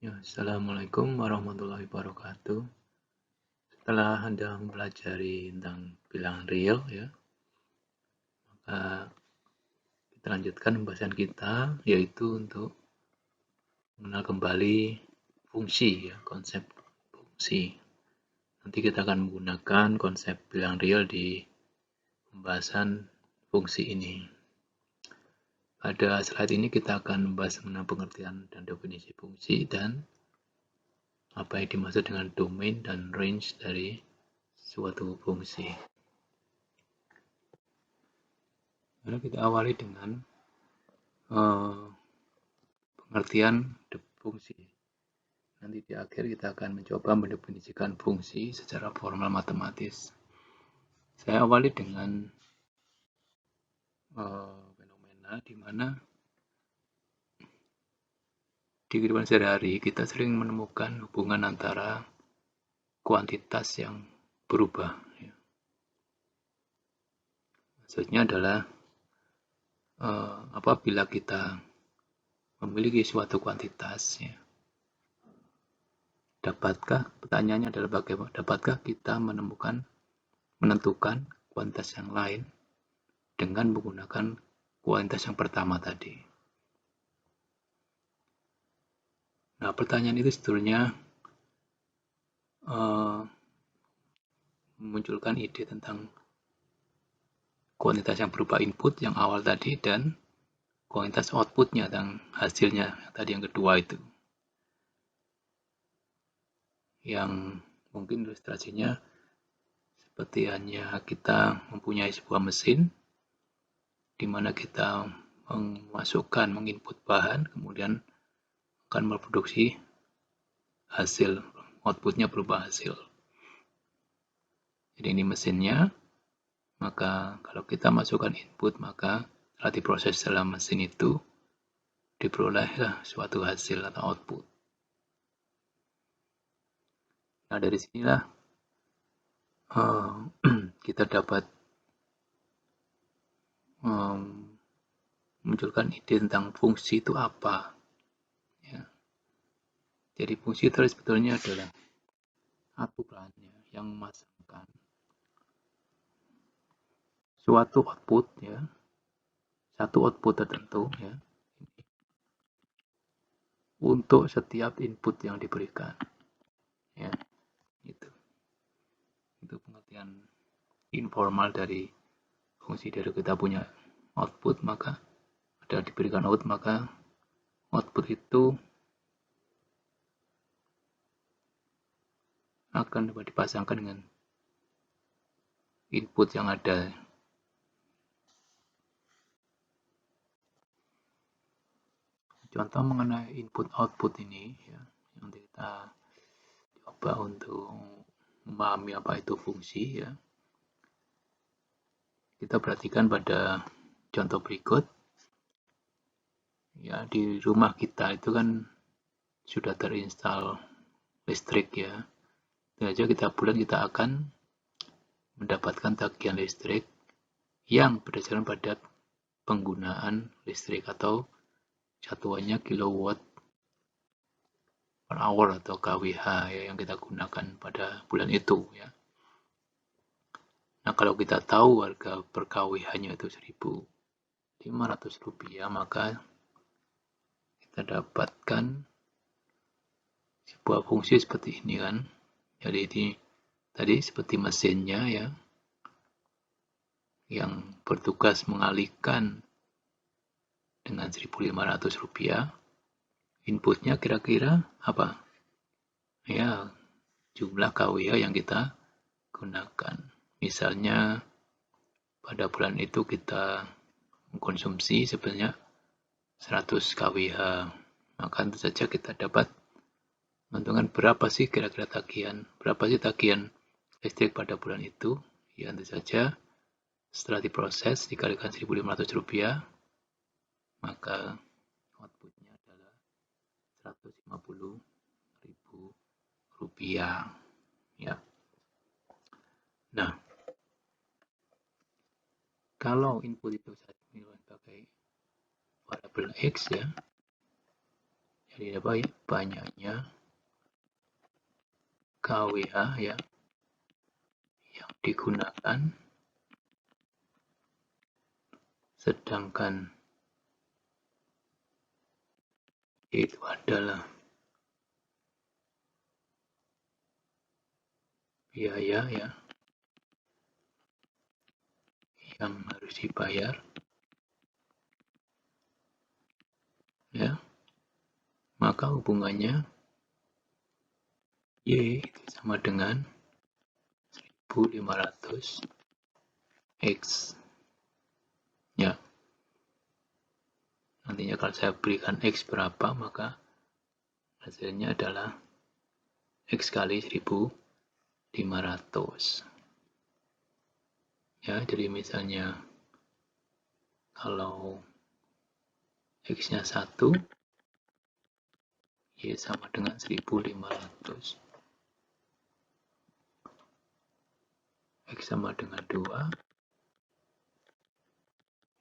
Ya, Assalamualaikum warahmatullahi wabarakatuh. Setelah Anda mempelajari tentang bilangan real, ya, maka kita lanjutkan pembahasan kita, yaitu untuk mengenal kembali fungsi, ya, konsep fungsi. Nanti kita akan menggunakan konsep bilangan real di pembahasan fungsi ini. Pada slide ini kita akan membahas mengenai pengertian dan definisi fungsi dan apa yang dimaksud dengan domain dan range dari suatu fungsi. Lalu kita awali dengan pengertian fungsi. Nanti di akhir kita akan mencoba mendefinisikan fungsi secara formal matematis. Saya awali dengan fenomena di mana di kehidupan sehari-hari kita sering menemukan hubungan antara kuantitas yang berubah. Maksudnya adalah apabila kita memiliki suatu kuantitas, ya, pertanyaannya adalah bagaimana dapatkah kita menentukan kuantitas yang lain dengan menggunakan kuantitas yang pertama tadi. Nah, pertanyaan itu sebetulnya memunculkan ide tentang kuantitas yang berupa input yang awal tadi dan kuantitas outputnya dan hasilnya tadi yang kedua itu. Yang mungkin ilustrasinya seperti hanya kita mempunyai sebuah mesin di mana kita menginput bahan, kemudian akan memproduksi hasil, outputnya berupa hasil. Jadi ini mesinnya, maka kalau kita masukkan input, maka setelah diproses dalam mesin itu, diperolehlah suatu hasil atau output. Nah, dari sinilah kita dapat munculkan ide tentang fungsi itu apa. Ya. Jadi fungsi itu sebetulnya adalah aturannya yang memasangkan suatu output, ya, satu output tertentu, ya, untuk setiap input yang diberikan. Ya, itu pengertian informal dari fungsi. Dari kita punya output, maka ada diberikan output, maka output itu akan dapat dipasangkan dengan input yang ada. Contoh mengenai input output ini, ya, yang kita coba untuk memahami apa itu fungsi, ya. Kita perhatikan pada contoh berikut. Ya, di rumah kita itu kan sudah terinstall listrik, ya. Tentu saja bulan kita akan mendapatkan tagihan listrik yang berdasarkan pada penggunaan listrik atau satuannya kilowatt per hour atau kWh, ya, yang kita gunakan pada bulan itu, ya. Nah, kalau kita tahu harga per kWh-nya itu Rp1.500, maka kita dapatkan sebuah fungsi seperti ini, kan. Jadi ini tadi seperti mesinnya, ya, yang bertugas mengalihkan dengan Rp1.500. Inputnya kira-kira apa? Ya, jumlah kWh yang kita gunakan. Misalnya pada bulan itu kita mengkonsumsi sebenarnya 100 kWh, maka tentu saja kita dapat menentukan berapa sih kira-kira tagihan listrik pada bulan itu. Ya, tentu saja setelah diproses dikalikan Rp1.500, maka outputnya adalah Rp150.000, ya. Nah, kalau input itu saya sebagai variabel X, ya, Jadi apa ya? Banyaknya KWH ya yang digunakan, sedangkan itu adalah biaya ya yang harus dibayar ya, maka hubungannya Y itu sama dengan 1500 X ya. Nantinya kalau saya berikan X berapa, maka hasilnya adalah X kali 1500 ya. Jadi misalnya kalau X-nya 1, Y sama dengan 1500. X sama dengan 2,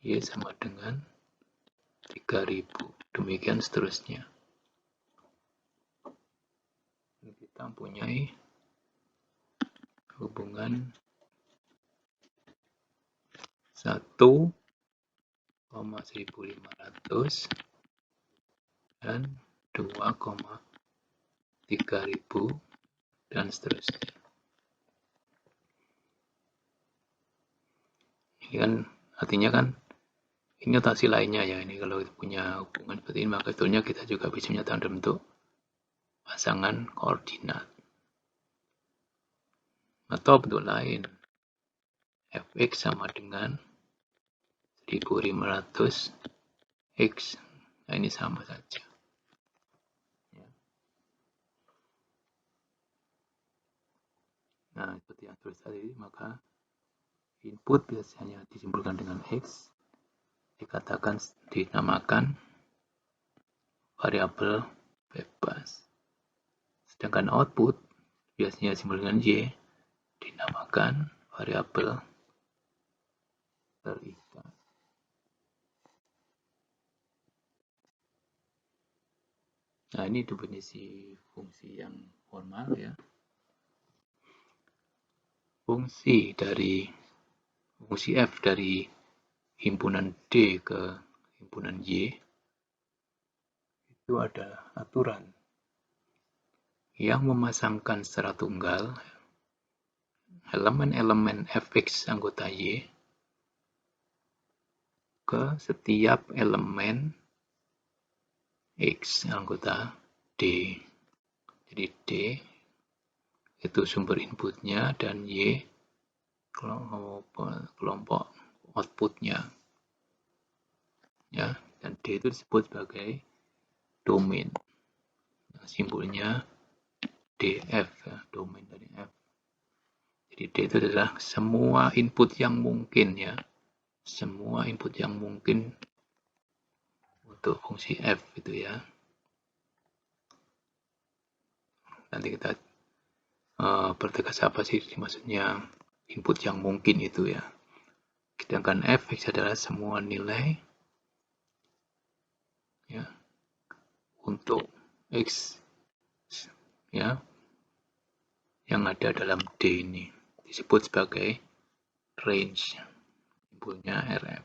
Y sama dengan 3000. Demikian seterusnya. Kita mempunyai hubungan 1,1500 dan 2,3000 dan seterusnya. Ini kan artinya kan ini notasi lainnya ya. Ini kalau punya hubungan seperti ini, maka sebetulnya kita juga bisa menyatakan dalam bentuk pasangan koordinat. Atau bentuk lain, fx sama dengan 1500 X. Nah, ini sama saja. Ya. Nah, seperti yang tulis tadi, maka input biasanya disimpulkan dengan X, dikatakan dinamakan variabel bebas. Sedangkan output biasanya disimpulkan Y, dinamakan variabel terikat. Nah, ini definisi fungsi yang formal ya. Fungsi F dari himpunan D ke himpunan Y itu ada aturan yang memasangkan secara tunggal elemen-elemen fx anggota Y ke setiap elemen X anggota D. Jadi D itu sumber inputnya dan Y kelompok outputnya. Ya, dan D itu disebut sebagai domain. Simbolnya DF ya, domain dari F. Jadi D itu adalah semua input yang mungkin ya. Semua input yang mungkin untuk fungsi F itu ya. Nanti kita pertegas apa sih maksudnya input yang mungkin itu ya. Sedangkan Fx adalah semua nilai ya untuk X ya yang ada dalam D ini disebut sebagai range, simbolnya RF.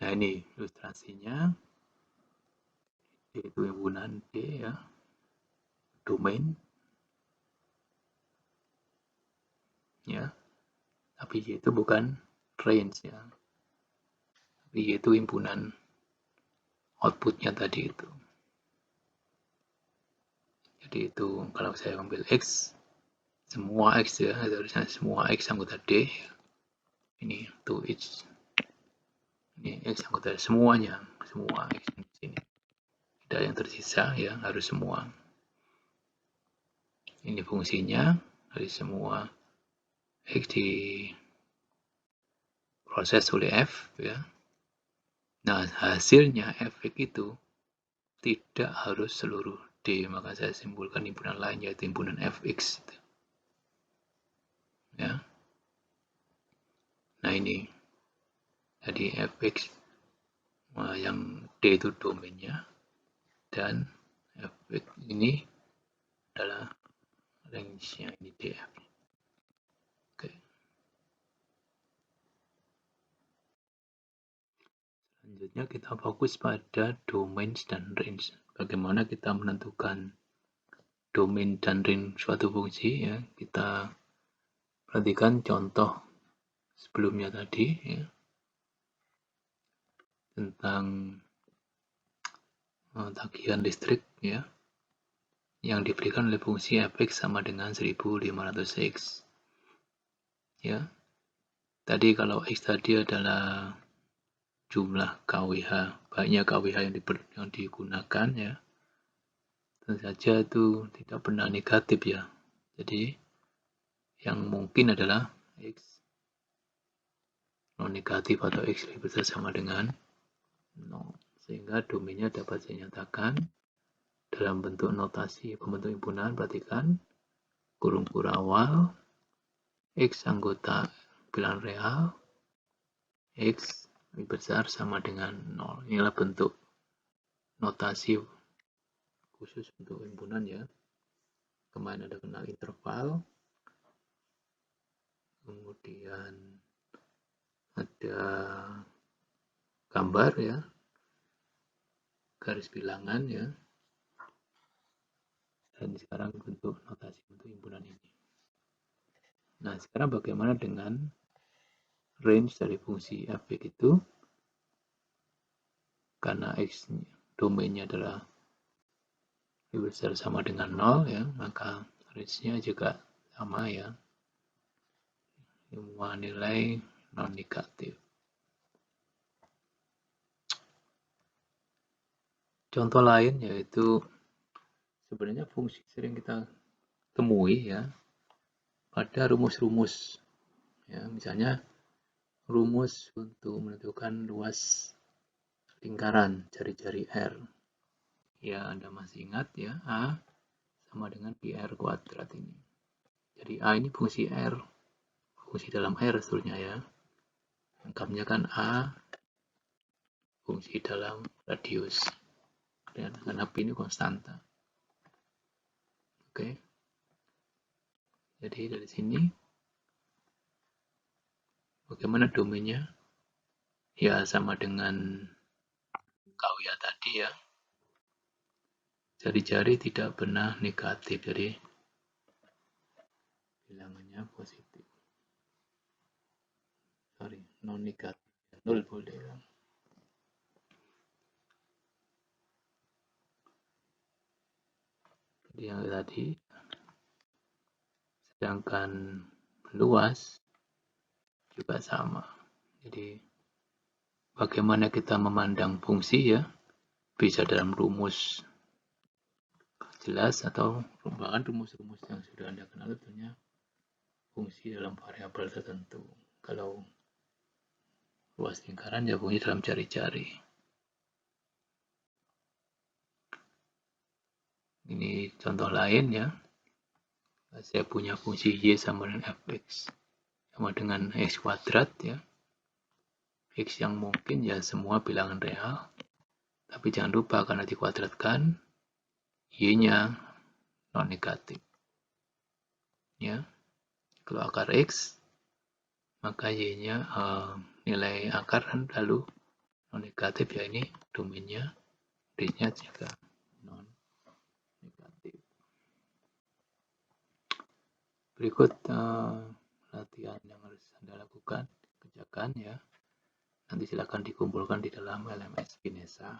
Nah, ini ilustrasinya. D itu himpunan D ya, domain ya, tapi Y itu bukan range ya, tapi Y itu himpunan outputnya tadi itu. Jadi itu kalau saya ambil X, semua X ya, harusnya semua X anggota D, ini to each, ini X anggota semuanya, semua X di sini, tidak yang tersisa ya, harus semua. Ini fungsinya dari semua X diproses oleh F ya. Nah, hasilnya Fx itu tidak harus seluruh D, maka saya simpulkan himpunan lain yaitu himpunan Fx. Ya. Nah, ini jadi Fx yang D itu domainnya, dan fx ini adalah range-nya, ini df. Oke. Selanjutnya kita fokus pada domain dan range. Bagaimana kita menentukan domain dan range suatu fungsi, ya. Kita perhatikan contoh sebelumnya tadi, ya, tentang tagihan listrik, ya, yang diberikan oleh fungsi fx sama dengan 1500x. Ya. Tadi kalau x tadi adalah jumlah KWH, banyak KWH yang digunakan, ya. Tentu saja itu tidak pernah negatif, ya. Jadi yang mungkin adalah x non negatif atau x lebih besar sama dengan 0, sehingga domainnya dapat dinyatakan dalam bentuk notasi pembentuk himpunan. Perhatikan kurung kurawal x anggota bilangan real, x lebih besar sama dengan 0. Inilah bentuk notasi khusus untuk himpunan, ya. Kemarin ada kenal interval, kemudian ada gambar, ya, garis bilangan, ya, dan sekarang bentuk notasi untuk himpunan ini. Nah, sekarang bagaimana dengan range dari fungsi fx itu? Karena x domainnya adalah lebih besar sama dengan 0, ya, maka range-nya juga sama, ya, semua nilai non negatif. Contoh lain yaitu sebenarnya fungsi sering kita temui, ya, pada rumus-rumus, ya, misalnya rumus untuk menentukan luas lingkaran jari-jari R. Ya, Anda masih ingat, ya, A sama dengan PR kuadrat ini. Jadi A ini fungsi R, fungsi dalam R sebetulnya, ya. Lengkapnya kan A fungsi dalam radius, dan karena P ini konstanta. Oke. Jadi dari sini bagaimana domainnya? Ya, sama dengan KWH tadi, ya. Jari-jari tidak pernah negatif, jadi bilangannya positif. Non negatif, 0 boleh, ya. Jadi yang tadi, sedangkan luas juga sama. Jadi bagaimana kita memandang fungsi, ya, bisa dalam rumus jelas atau bahkan rumus-rumus yang sudah Anda kenal tentunya fungsi dalam variabel tertentu. Kalau luas lingkaran, ya, fungsi dalam jari-jari. Ini contoh lain, ya. Saya punya fungsi y sama dengan fx sama dengan x kuadrat, ya. X yang mungkin, ya, semua bilangan real. Tapi jangan lupa karena dikuadratkan, y-nya non negatif. Ya. Kalau akar x, maka y-nya nilai akar kan lalu non negatif, ya, ini domainnya, range-nya juga non negatif. Berikut latihan yang harus Anda lakukan, kerjakan, ya. Nanti silakan dikumpulkan di dalam LMS Kinesa.